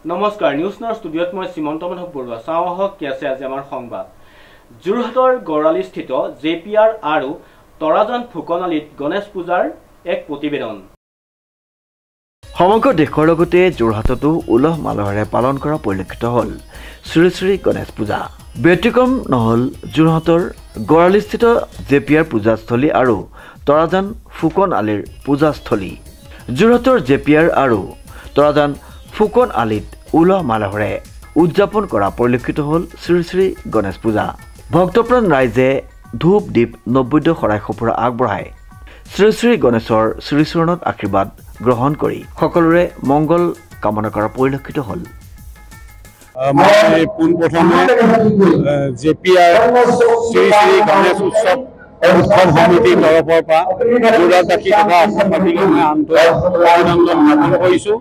নমস্কাৰ নিউজ নাৰ ষ্টুডিঅ'ত মই শ্ৰীমন্ত মাধৱ বৰুৱা চাওঁহক কি আছে আজি আমাৰ সংবাদ যোৰহাটৰ গড়ালিস্থিত জেপিআৰ আৰু তৰাজান ফুকনালীত গণেশ পূজাৰ এক প্ৰতিবেদন সমগ্ৰ দেশৰ লগতে যোৰহাটতো উলহ মালহেৰে পালন কৰা পৰিলক্ষিত হ'ল শ্ৰী শ্ৰী গণেশ পূজা ব্যতিক্ৰম নহ'ল যোৰহাটৰ গড়ালিস্থিত জেপিআৰ পূজাস্থলী আৰু তৰাজান ফুকনালীৰ পূজাস্থলী যোৰহাটৰ জেপিআৰ আৰু তৰাজান ফুকনালীত উলহ মালহেৰে উদযাপন কৰা পৰিলক্ষিত হ'ল শ্ৰী শ্ৰী গণেশ পূজা ভক্তপ্ৰাণ ৰাইজে ধূপ দীপ নৈবেদ্য শৰাই সঁফুৰা আগবঢ়াই শ্ৰী শ্ৰী গণেশৰ শ্ৰীচৰণত আশীৰ্বাদ গ্ৰহণ কৰি সকলোৰে মংগল কামনা কৰা পৰিলক্ষিত হ'ল মই পোনপ্ৰথমে জেপিআৰ শ্ৰী শ্ৰী গণেশ উৎসৱ সমিতিৰ তৰফৰ পৰা যোৰহাটবাসী তথা অসমবাসীক মই আন্তৰিক অভিনন্দন জ্ঞাপন কৰিছোঁ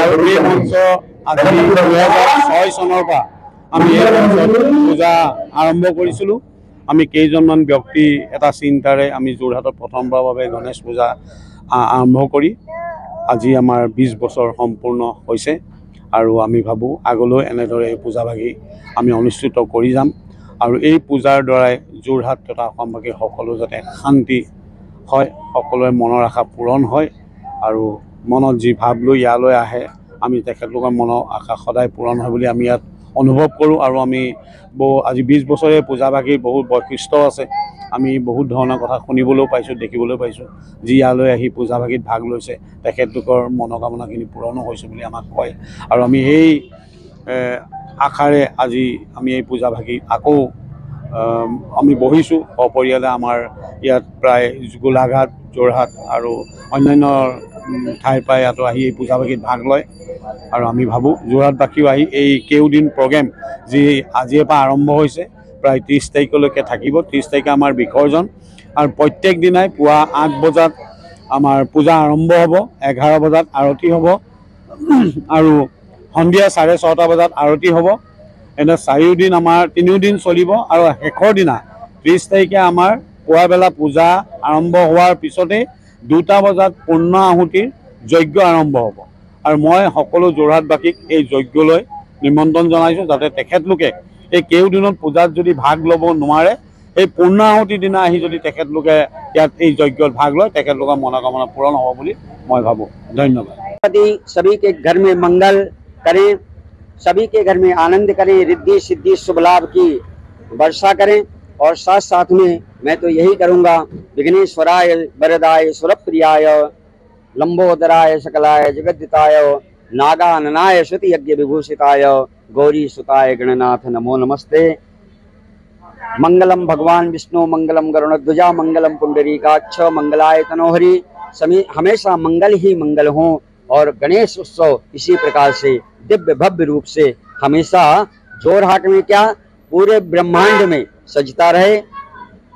আৰু এই মঞ্চ আজি 2006 চনৰ পৰা আমি এই মঞ্চত পূজা আৰম্ভ কৰিছিলোঁ আমি কেইজনমান ব্যক্তি এটা চিন্তাৰে আমি যোৰহাটত প্ৰথমবাৰৰ বাবে গণেশ পূজা আৰম্ভ কৰি আজি আমাৰ 20 বছৰ সম্পূৰ্ণ হৈছে আৰু আমি ভাবোঁ আগলৈ এনেদৰে এই পূজাভাগি আমি অনুষ্ঠিত কৰি যাম আৰু এই পূজাৰ দ্বাৰাই যোৰহাট তথা অসমবাসী সকলো যাতে শান্তি হয় সকলোৰে মনৰ আশা পূৰণ হয় আৰু মনত যি ভাৱ লৈ ইয়ালৈ আহে আমি তেখেতলোকৰ মনৰ আশা সদায় পূৰণ হয় বুলি আমি ইয়াত অনুভৱ কৰোঁ আৰু আমি আজি 20 বছৰে পূজাভাগিৰ বহুত বৈশিষ্ট্য আছে আমি বহুত ধৰণৰ কথা শুনিবলৈও পাইছোঁ দেখিবলৈ পাইছোঁ যি ইয়ালৈ আহি পূজাভাগিত ভাগ লৈছে তেখেতলোকৰ মনোকামনাখিনি পূৰণো হৈছে বুলি আমাক কয় আৰু আমি সেই আশাৰে আজি আমি এই পূজাভাগি আকৌ আমি বহিছোঁ সপৰিয়ালে আমাৰ ইয়াত প্ৰায় গোলাঘাট যোৰহাট আৰু অন্যান্য ঠাইৰ পৰা ইয়াতো আহি এই পূজাভাগিত ভাগ লয় আৰু আমি ভাবোঁ যোৰহাটবাসীও আহি এই কেইদিন প্ৰগ্ৰেম যি আজিৰ পৰা আৰম্ভ হৈছে প্ৰায় 30 তাৰিখলৈকে থাকিব 30 তাৰিখে আমাৰ বিসৰ্জন আৰু প্ৰত্যেক দিনাই পুৱা 8 বজাত আমাৰ পূজা আৰম্ভ হ'ব 11 বজাত আৰতি হ'ব আৰু সন্ধিয়া 6:30 বজাত আৰতি হ'ব এনে 4 দিন আমাৰ 3 দিন চলিব আৰু শেষৰ দিনা 30 তাৰিখে আমাৰ পুৱাবেলা পূজা আৰম্ভ হোৱাৰ পিছতে 2টা বজাত পূৰ্ণ আহুতিৰ যজ্ঞ আৰম্ভ হ'ব আৰু মই সকলো যোৰহাটবাসীক এই যজ্ঞলৈ নিমন্ত্ৰণ জনাইছোঁ যাতে তেখেতলোকে এই কেইদিনত পূজাত যদি ভাগ ল'ব নোৱাৰে এই পূৰ্ণ আহুতিৰ দিনা আহি যদি তেখেতলোকে ইয়াত এই যজ্ঞত ভাগ লয় তেখেতলোকৰ মনোকামনা পূৰণ হ'ব বুলি মই ভাবোঁ ধন্যবাদ सभी के घर में मंगल करें सभी के घर में आनंद करें रिद्धि सिद्धि शुभ लाभ की वर्षा करें और साथ साथ में मैं तो यही करूँगा विघ्नेश्वराय वरदाय सुरप्रियाय लंबोदराय सकलाय जगद्दिताय नागाननाय श्रुति यज्ञ विभूषिताय गौरी सुताय गणनाथ नमो नमस्ते मंगलम भगवान विष्णु मंगलम गरुणध्वजा मंगलम पुंडरीकाक्ष मंगलाय तनोहरि हमेशा मंगल ही मंगल हो और गणेश उत्सव इसी प्रकार से दिव्य भव्य रूप से हमेशा जोरहाट में क्या पूरे ब्रह्मांड में सजता रहे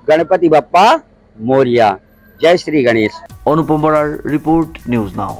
गणपति बप्पा मोरिया जय श्री गणेश अनुपम बरार रिपोर्ट न्यूज नाउ।